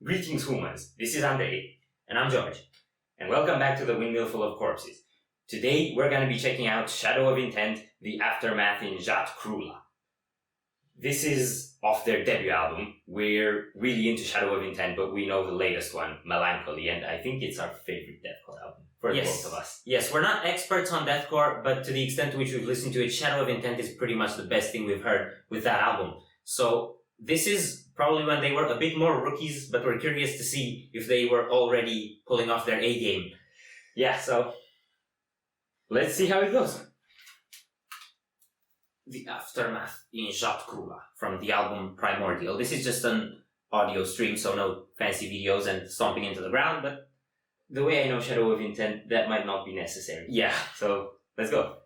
Greetings humans, this is Andrei, and I'm George, and welcome back to the Windmill full of corpses. Today we're going to be checking out Shadow of Intent, the aftermath in Jat Krula. This is off their debut album. We're really into Shadow of Intent, but we know the latest one, Melancholy, and I think it's our favorite deathcore album for both of us. Yes, we're not experts on deathcore, but to the extent to which we've listened to it, Shadow of Intent is pretty much the best thing we've heard with that album. So this is probably when they were a bit more rookies, but we're curious to see if they were already pulling off their A game. Yeah, so let's see how it goes. The aftermath in Jat Krula from the album Primordial. This is just an audio stream, so no fancy videos and stomping into the ground, but the way I know Shadow of Intent, that might not be necessary. yeah. So let's go.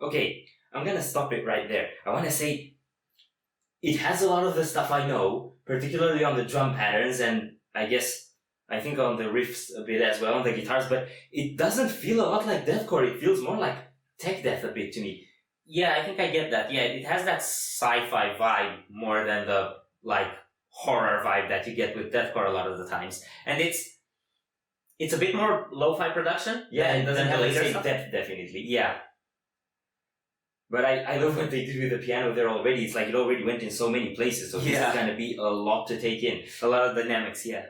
Okay, I'm gonna stop it right there. I wanna say, it has a lot of the stuff I know, particularly on the drum patterns, and I think on the riffs a bit as well, on the guitars, but it doesn't feel a lot like deathcore. It feels more like tech death a bit to me. Yeah, I think I get that. Yeah, it has that sci-fi vibe more than the, horror vibe that you get with deathcore a lot of the times. And it's a bit more lo-fi production. Yeah, it doesn't have the later same stuff. depth, definitely. Yeah. But I love what they did with the piano there already. It's like it already went in so many places, so this Yeah. is gonna be a lot to take in. A lot of dynamics, yeah.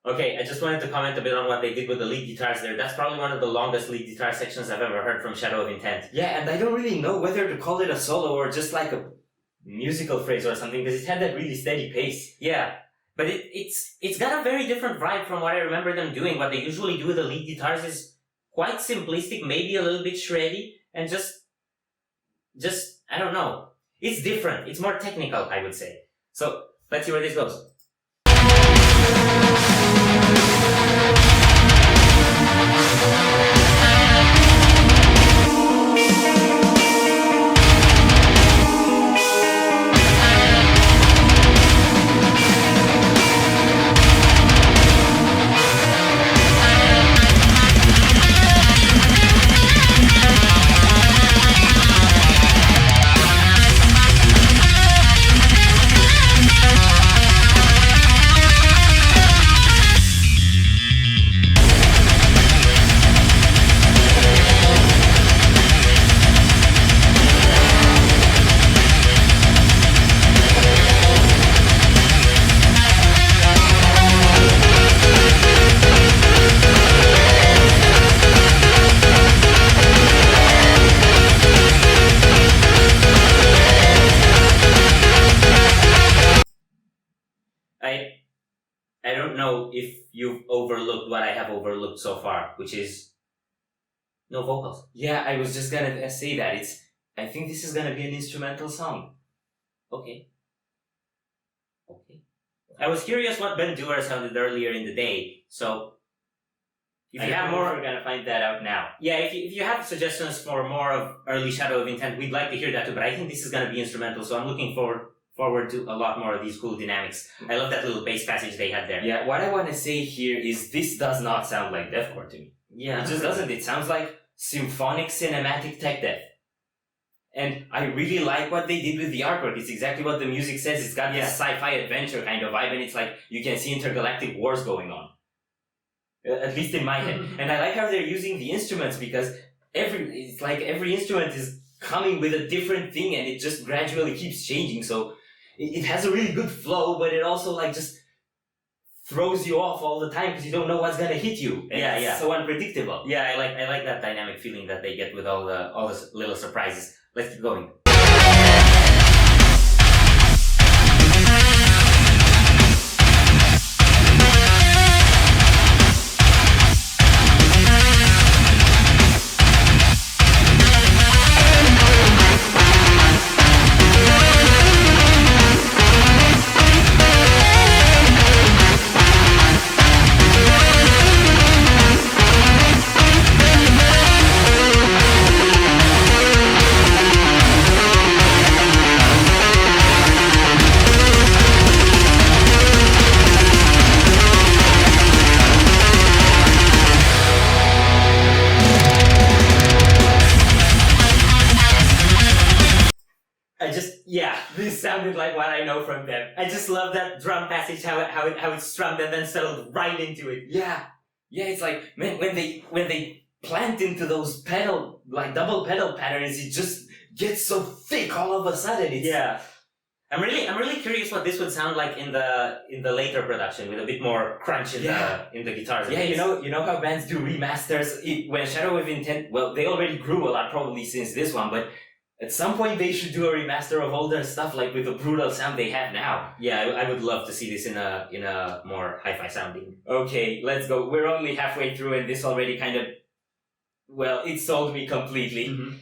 Okay, I just wanted to comment a bit on what they did with the lead guitars there. That's probably one of the longest lead guitar sections I've ever heard from Shadow of Intent. Yeah, and I don't really know whether to call it a solo or just like a musical phrase or something, because it had that really steady pace. Yeah, but it's got a very different vibe from what I remember them doing. What they usually do with the lead guitars is quite simplistic, maybe a little bit shreddy, and just I don't know. It's different. It's more technical, I would say. So let's see where this goes. I don't know if you've overlooked what I have overlooked so far, which is no vocals. Yeah, I was just gonna say that. I think this is gonna be an instrumental song. Okay. I was curious what Ben Dewar sounded earlier in the day, so if you have more, we're gonna find that out now. yeah, if you have suggestions for more of early Shadow of Intent, we'd like to hear that too. But I think this is gonna be instrumental, so I'm looking forward to a lot more of these cool dynamics. I love that little bass passage they had there. Yeah, what I want to say here is this does not sound like deathcore to me. Yeah, It just doesn't. It sounds like symphonic cinematic tech death. And I really like what they did with the artwork. It's exactly what the music says. It's got this sci-fi adventure kind of vibe, and it's like you can see intergalactic wars going on. At least in my head. And I like how they're using the instruments because every instrument is coming with a different thing, and it just gradually keeps changing. So it has a really good flow, but it also like just throws you off all the time because you don't know what's gonna hit you. And it's so unpredictable. Yeah, I like that dynamic feeling that they get with all the little surprises. Let's keep going. This sounded like what I know from them. I just love that drum passage, how it strummed and then settled right into it. Yeah, it's like, man, when they plant into those pedal, like double pedal patterns, it just gets so thick all of a sudden. I'm really curious what this would sound like in the later production with a bit more crunch in the guitars. Yeah, you know how bands do remasters. When Shadow of Intent, well, they already grew a lot probably since this one, but at some point they should do a remaster of older stuff, like with the brutal sound they have now. Yeah, I would love to see this in a more hi-fi sounding. Okay, let's go. We're only halfway through, and this already kind of, well, it sold me completely. Mm-hmm.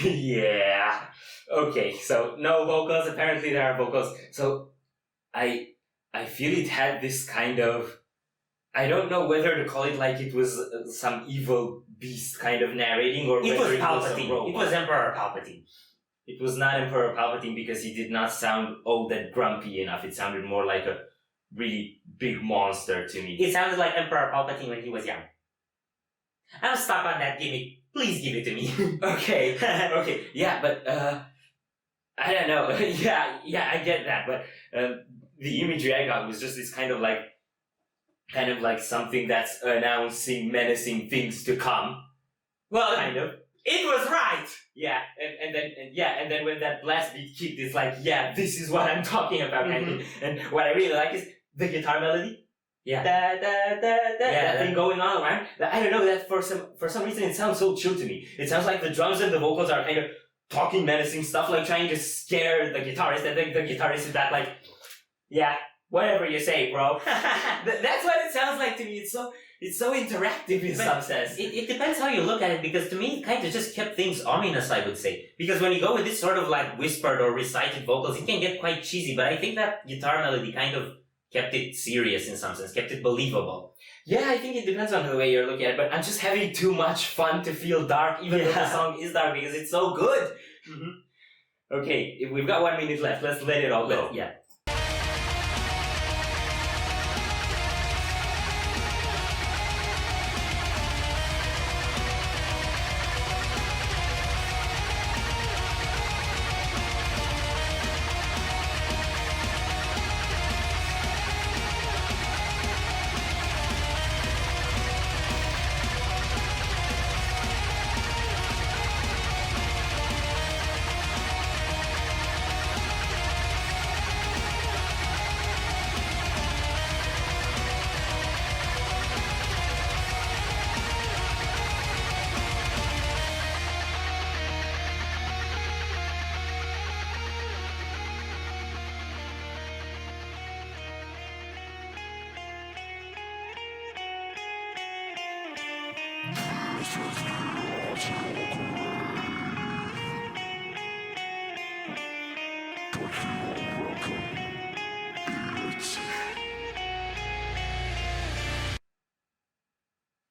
Yeah. Okay, so no vocals. Apparently there are vocals. So I feel it had this kind of, I don't know whether to call it like it was some evil beast kind of narrating, or it whether was it was a Palpatine. robot. It was Emperor Palpatine. It was not Emperor Palpatine because he did not sound old and grumpy enough. It sounded more like a really big monster to me. It sounded like Emperor Palpatine when he was young. I'm stuck on that gimmick. Please give it to me. Okay, okay, yeah, but I don't know. yeah, I get that, but the imagery I got was just this kind of like something that's announcing menacing things to come. Well, kind of. it was right. Yeah, and and then when that blast beat kicked, it's like, yeah, this is what I'm talking about. And what I really like is the guitar melody. Yeah. Da, da, da, da, that thing going on around. I don't know, that for some reason it sounds so chill to me. It sounds like the drums and the vocals are kind of talking menacing stuff, like trying to scare the guitarist, and then the guitarist is that like, yeah, whatever you say, bro. That's what it sounds like to me. It's so interactive in some sense. It depends how you look at it, because to me it kind of just kept things ominous, I would say. Because when you go with this sort of like whispered or recited vocals, it can get quite cheesy, but I think that guitar melody kind of kept it serious in some sense, kept it believable. Yeah, I think it depends on the way you're looking at it, but I'm just having too much fun to feel dark, even though the song is dark, because it's so good. Okay, we've got 1 minute left. Let's let it all go. Yeah.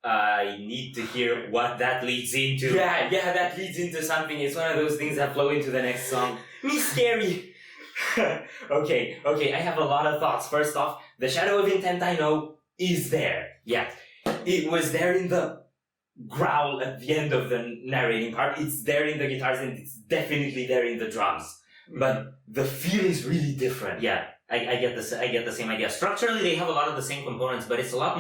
I need to hear what that leads into. Yeah, that leads into something. It's one of those things that flow into the next song. Me scary. Okay, I have a lot of thoughts. First off, the shadow of intent I know is there. Yeah, it was there in the growl at the end of the narrating part. It's there in the guitars, and it's definitely there in the drums. But the feel is really different. Yeah, I get the same idea. Structurally, they have a lot of the same components, but it's a lot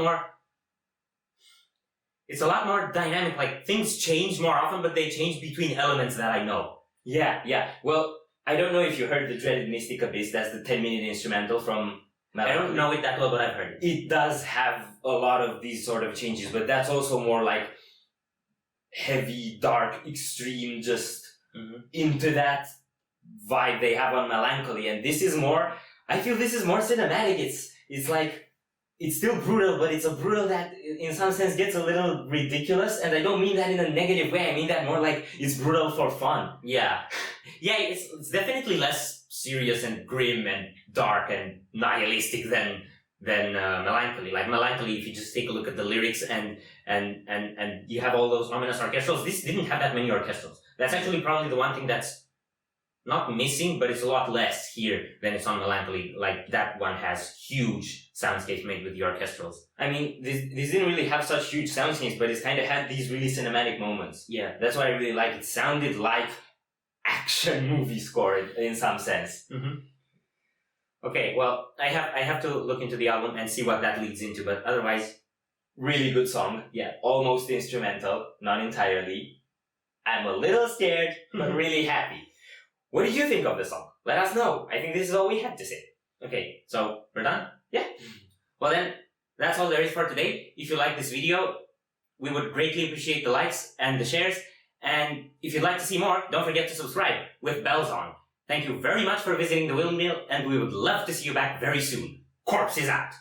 more dynamic. Like, things change more often, but they change between elements that I know. Yeah. Well, I don't know if you heard the dreaded Mystic Abyss. That's the 10-minute instrumental from I don't know it that well, but I've heard it. It does have a lot of these sort of changes, but that's also more like heavy, dark, extreme, just into that vibe they have on Melancholy. And this is more, I feel this is more cinematic. It's like, it's still brutal, but it's a brutal that in some sense gets a little ridiculous. And I don't mean that in a negative way. I mean that more like it's brutal for fun. Yeah. Yeah, it's definitely less serious and grim and dark and nihilistic than Melancholy. Like Melancholy, if you just take a look at the lyrics and you have all those ominous orchestrals, this didn't have that many orchestrals. That's actually probably the one thing that's not missing, but it's a lot less here than it's on Melancholy. Like, that one has huge soundscapes made with the orchestrals. I mean, this didn't really have such huge soundscapes, but it's kind of had these really cinematic moments. Yeah. That's what I really like. It sounded like action movie score in some sense. Okay, well, I have to look into the album and see what that leads into, but otherwise, really good song. Yeah, almost instrumental, not entirely. I'm a little scared, but really happy. What did you think of the song? Let us know. I think this is all we had to say. Okay, so we're done? Yeah. Well then, that's all there is for today. If you like this video, we would greatly appreciate the likes and the shares. And if you'd like to see more, don't forget to subscribe with bells on. Thank you very much for visiting the Windmill, and we would love to see you back very soon. Corpse is out!